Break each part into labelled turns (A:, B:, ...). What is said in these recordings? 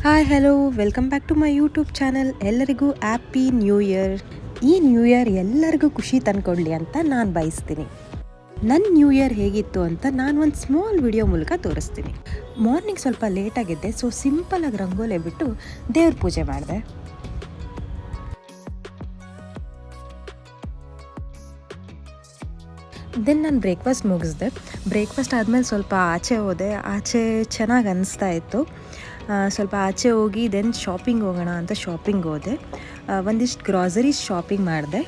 A: Hi hello welcome back to my YouTube channel. ಎಲ್ಲರಿಗೂ happy new year. ಈ new year ಎಲ್ಲರಿಗೂ ಖುಷಿ ತಂದ್ಕೊಡ್ಲಿ ಅಂತ ನಾನು ಬಯಸ್ತೀನಿ. ನನ್ನ ನ್ಯೂ ಇಯರ್ ಹೇಗಿತ್ತು ಅಂತ ನಾನು ಒಂದು ಸ್ಮಾಲ್ ವಿಡಿಯೋ ಮೂಲಕ ತೋರಿಸ್ತೀನಿ. ಮಾರ್ನಿಂಗ್ ಸ್ವಲ್ಪ ಲೇಟಾಗಿದ್ದೆ, ಸೊ ಸಿಂಪಲಾಗಿ ರಂಗೋಲಿ ಬಿಟ್ಟು ದೇವ್ರ ಪೂಜೆ ಮಾಡಿದೆ. ದೆನ್ ನಾನು ಬ್ರೇಕ್ಫಾಸ್ಟ್ ಮುಗಿಸ್ದೆ. ಬ್ರೇಕ್ಫಾಸ್ಟ್ ಆದಮೇಲೆ ಸ್ವಲ್ಪ ಆಚೆ ಹೋದೆ. ಆಚೆ ಚೆನ್ನಾಗಿ ಅನಿಸ್ತಾ ಇತ್ತು. ಸ್ವಲ್ಪ ಆಚೆ ಹೋಗಿ ದೆನ್ ಶಾಪಿಂಗ್ ಹೋಗೋಣ ಅಂತ ಶಾಪಿಂಗ್ ಹೋದೆ. ಒಂದಿಷ್ಟು ಗ್ರಾಸರೀಸ್ ಶಾಪಿಂಗ್ ಮಾಡಿದೆ.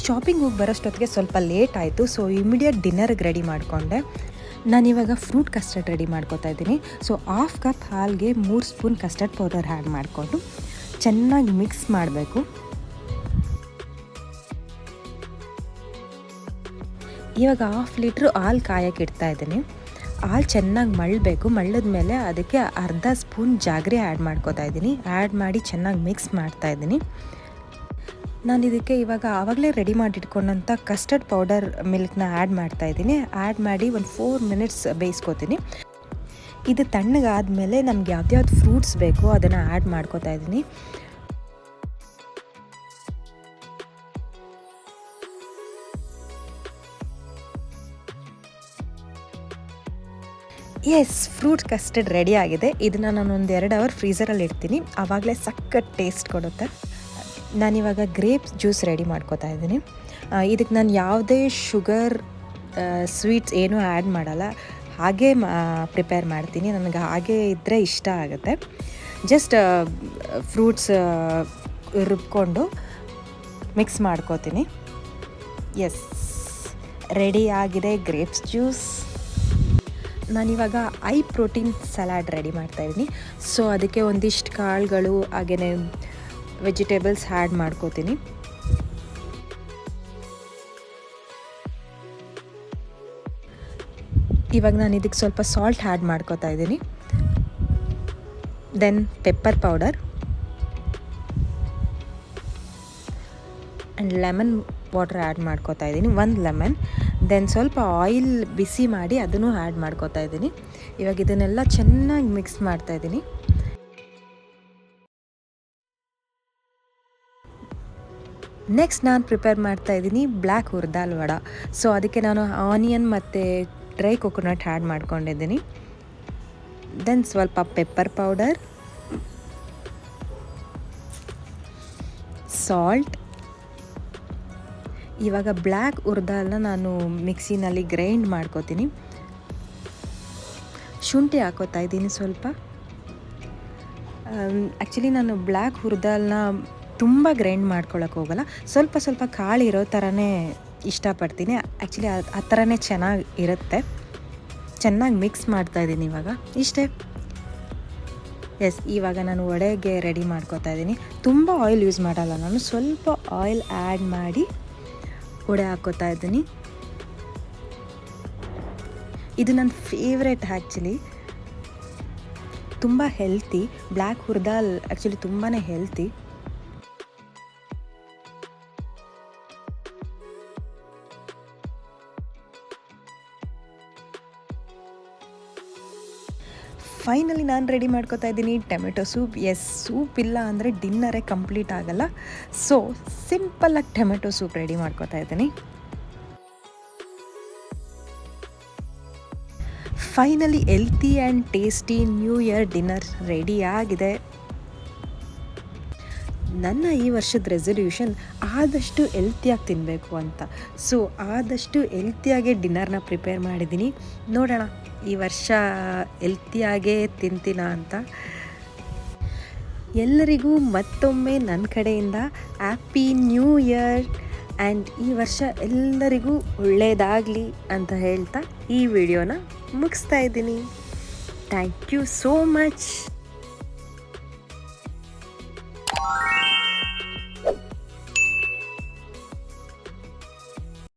A: ಶಾಪಿಂಗ್ ಹೋಗಿ ಬರೋಷ್ಟೊತ್ತಿಗೆ ಸ್ವಲ್ಪ ಲೇಟ್ ಆಯಿತು, ಸೊ ಇಮಿಡಿಯೇಟ್ ಡಿನ್ನರ್ಗೆ ರೆಡಿ ಮಾಡಿಕೊಂಡೆ. ನಾನಿವಾಗ ಫ್ರೂಟ್ ಕಸ್ಟರ್ಡ್ ರೆಡಿ ಮಾಡ್ಕೊತಾ ಇದ್ದೀನಿ. ಸೊ 1/2 ಕಪ್ ಹಾಲಿಗೆ 3 ಸ್ಪೂನ್ ಕಸ್ಟರ್ಡ್ ಪೌಡರ್ ಆ್ಯಡ್ ಮಾಡಿಕೊಂಡು ಚೆನ್ನಾಗಿ ಮಿಕ್ಸ್ ಮಾಡಬೇಕು. ಇವಾಗ 1/2 ಲೀಟ್ರ್ ಹಾಲು ಕಾಯಕ್ಕೆ ಇಡ್ತಾ ಇದ್ದೀನಿ. ಹಾಲು ಚೆನ್ನಾಗಿ ಮಳ್ಳಬೇಕು. ಮಳ್ಳದ ಮೇಲೆ ಅದಕ್ಕೆ ಅರ್ಧ ಸ್ಪೂನ್ ಜಾಗ್ರಿ ಆ್ಯಡ್ ಮಾಡ್ಕೋತಾ ಇದ್ದೀನಿ. ಆ್ಯಡ್ ಮಾಡಿ ಚೆನ್ನಾಗಿ ಮಿಕ್ಸ್ ಮಾಡ್ತಾಯಿದ್ದೀನಿ. ನಾನು ಇದಕ್ಕೆ ಇವಾಗ ಆವಾಗಲೇ ರೆಡಿ ಮಾಡಿಟ್ಕೊಂಡಂಥ ಕಸ್ಟರ್ಡ್ ಪೌಡರ್ ಮಿಲ್ಕ್ನ ಆ್ಯಡ್ ಮಾಡ್ತಾಯಿದ್ದೀನಿ. ಆ್ಯಡ್ ಮಾಡಿ ಒಂದು 4 ಮಿನಿಟ್ಸ್ ಬೇಯಿಸ್ಕೊತೀನಿ. ಇದು ತಣ್ಣಗಾದಮೇಲೆ ನಮ್ಗೆ ಯಾವ್ದ್ಯಾವ್ದು ಫ್ರೂಟ್ಸ್ ಬೇಕೋ ಅದನ್ನು ಆ್ಯಡ್ ಮಾಡ್ಕೋತಾ ಇದ್ದೀನಿ. ಎಸ್, ಫ್ರೂಟ್ ಕಸ್ಟರ್ಡ್ ರೆಡಿ ಆಗಿದೆ. ಇದನ್ನು ನಾನು ಒಂದು 2 ಅವರ್ ಫ್ರೀಝರಲ್ಲಿ ಇಡ್ತೀನಿ. ಆವಾಗಲೇ ಸಖತ್ ಟೇಸ್ಟ್ ಕೊಡುತ್ತೆ. ನಾನಿವಾಗ ಗ್ರೇಪ್ಸ್ ಜ್ಯೂಸ್ ರೆಡಿ ಮಾಡ್ಕೋತಾ ಇದ್ದೀನಿ. ಇದಕ್ಕೆ ನಾನು ಯಾವುದೇ ಶುಗರ್ ಸ್ವೀಟ್ಸ್ ಏನೂ ಆ್ಯಡ್ ಮಾಡಲ್ಲ, ಹಾಗೇ ಪ್ರಿಪೇರ್ ಮಾಡ್ತೀನಿ. ನನಗೆ ಹಾಗೇ ಇದ್ದರೆ ಇಷ್ಟ ಆಗುತ್ತೆ. ಜಸ್ಟ್ ಫ್ರೂಟ್ಸ್ ರುಬ್ಕೊಂಡು ಮಿಕ್ಸ್ ಮಾಡ್ಕೋತೀನಿ. ಎಸ್, ರೆಡಿ ಆಗಿದೆ ಗ್ರೇಪ್ಸ್ ಜ್ಯೂಸ್. ನಾನಿವಾಗ ಐ ಪ್ರೋಟೀನ್ ಸಲಾಡ್ ರೆಡಿ ಮಾಡ್ತಾಯಿದ್ದೀನಿ. ಸೊ ಅದಕ್ಕೆ ಒಂದಿಷ್ಟು ಕಾಳುಗಳು ಹಾಗೆಯೇ ವೆಜಿಟೇಬಲ್ಸ್ ಆ್ಯಡ್ ಮಾಡ್ಕೋತೀನಿ. ಇವಾಗ ನಾನು ಇದಕ್ಕೆ ಸ್ವಲ್ಪ ಸಾಲ್ಟ್ ಆ್ಯಡ್ ಮಾಡ್ಕೋತಾ ಇದ್ದೀನಿ. Then pepper powder and lemon water add ಮಾಡ್ಕೋತಾ ಇದ್ದೀನಿ, 1 ಲೆಮನ್. ದೆನ್ ಸ್ವಲ್ಪ ಆಯಿಲ್ ಬಿಸಿ ಮಾಡಿ ಅದನ್ನು ಆ್ಯಡ್ ಮಾಡ್ಕೋತಾ ಇದ್ದೀನಿ. ಇವಾಗ ಇದನ್ನೆಲ್ಲ ಚೆನ್ನಾಗಿ ಮಿಕ್ಸ್ ಮಾಡ್ತಾಯಿದ್ದೀನಿ. ನೆಕ್ಸ್ಟ್ ನಾನು ಪ್ರಿಪೇರ್ ಮಾಡ್ತಾಯಿದ್ದೀನಿ ಬ್ಲ್ಯಾಕ್ ಹುರ್ದಾಲ್ ವಡ. ಸೊ ಅದಕ್ಕೆ ನಾನು ಆನಿಯನ್ ಮತ್ತು ಡ್ರೈ ಕೊಕೊನಟ್ ಆ್ಯಡ್ ಮಾಡ್ಕೊಂಡಿದ್ದೀನಿ. ದೆನ್ ಸ್ವಲ್ಪ ಪೆಪ್ಪರ್ ಪೌಡರ್, ಸಾಲ್ಟ್. ಇವಾಗ ಬ್ಲ್ಯಾಕ್ ಹುರ್ದಾಲ್ನ ನಾನು ಮಿಕ್ಸಿನಲ್ಲಿ ಗ್ರೈಂಡ್ ಮಾಡ್ಕೋತೀನಿ. ಶುಂಠಿ ಹಾಕೋತಾ ಇದ್ದೀನಿ ಸ್ವಲ್ಪ. ಆ್ಯಕ್ಚುಲಿ ನಾನು ಬ್ಲ್ಯಾಕ್ ಹುರ್ದಾಲ್ನ ತುಂಬ ಗ್ರೈಂಡ್ ಮಾಡ್ಕೊಳಕ್ಕೆ ಹೋಗಲ್ಲ, ಸ್ವಲ್ಪ ಸ್ವಲ್ಪ ಕಾಳು ಇರೋ ಥರನೇ ಇಷ್ಟಪಡ್ತೀನಿ. ಆ್ಯಕ್ಚುಲಿ ಆ ಥರನೇ ಚೆನ್ನಾಗಿ ಇರುತ್ತೆ. ಚೆನ್ನಾಗಿ ಮಿಕ್ಸ್ ಮಾಡ್ತಾಯಿದ್ದೀನಿ ಇವಾಗ. ಇಷ್ಟೇ. ಎಸ್, ಇವಾಗ ನಾನು ವಡೆಗೆ ರೆಡಿ ಮಾಡ್ಕೋತಾ ಇದ್ದೀನಿ. ತುಂಬ ಆಯಿಲ್ ಯೂಸ್ ಮಾಡಲ್ಲ ನಾನು, ಸ್ವಲ್ಪ ಆಯಿಲ್ ಆ್ಯಡ್ ಮಾಡಿ ವಡೆ ಹಾಕ್ಕೋತಾ ಇದ್ದೀನಿ. ಇದು ನನ್ನ ಫೇವ್ರೆಟ್ ಆ್ಯಕ್ಚುಲಿ. ತುಂಬ ಹೆಲ್ತಿ. ಬ್ಲ್ಯಾಕ್ ಹುರ್ದಾಲ್ ಆ್ಯಕ್ಚುಲಿ ತುಂಬಾ ಹೆಲ್ತಿ. ಫೈನಲಿ ನಾನು ರೆಡಿ ಮಾಡ್ಕೋತಾ ಇದ್ದೀನಿ ಟೊಮೆಟೊ ಸೂಪ್. ಎಸ್, ಸೂಪ್ ಇಲ್ಲ ಅಂದರೆ ಡಿನ್ನರೇ ಕಂಪ್ಲೀಟ್ ಆಗಲ್ಲ. ಸೊ ಸಿಂಪಲ್ಲಾಗಿ ಟೊಮೆಟೊ ಸೂಪ್ ರೆಡಿ ಮಾಡ್ಕೋತಾ ಇದ್ದೀನಿ. Finally healthy and tasty new year dinner ready ಆಗಿದೆ. ನನ್ನ ಈ ವರ್ಷದ ರೆಸಲ್ಯೂಷನ್ ಆದಷ್ಟು ಹೆಲ್ತಿಯಾಗಿ ತಿನ್ನಬೇಕು ಅಂತ. ಸೊ ಆದಷ್ಟು ಹೆಲ್ತಿಯಾಗೇ ಡಿನ್ನರ್ನ ಪ್ರಿಪೇರ್ ಮಾಡಿದ್ದೀನಿ. ನೋಡೋಣ ಈ ವರ್ಷ ಹೆಲ್ತಿಯಾಗೇ ತಿಂತೀನ ಅಂತ. ಎಲ್ಲರಿಗೂ ಮತ್ತೊಮ್ಮೆ ನನ್ನ ಕಡೆಯಿಂದ ಹ್ಯಾಪಿ ನ್ಯೂ ಇಯರ್. ಆ್ಯಂಡ್ ಈ ವರ್ಷ ಎಲ್ಲರಿಗೂ ಒಳ್ಳೆಯದಾಗಲಿ ಅಂತ ಹೇಳ್ತಾ ಈ ವಿಡಿಯೋನ ಮುಗಿಸ್ತಾ ಇದ್ದೀನಿ. Thank you so much.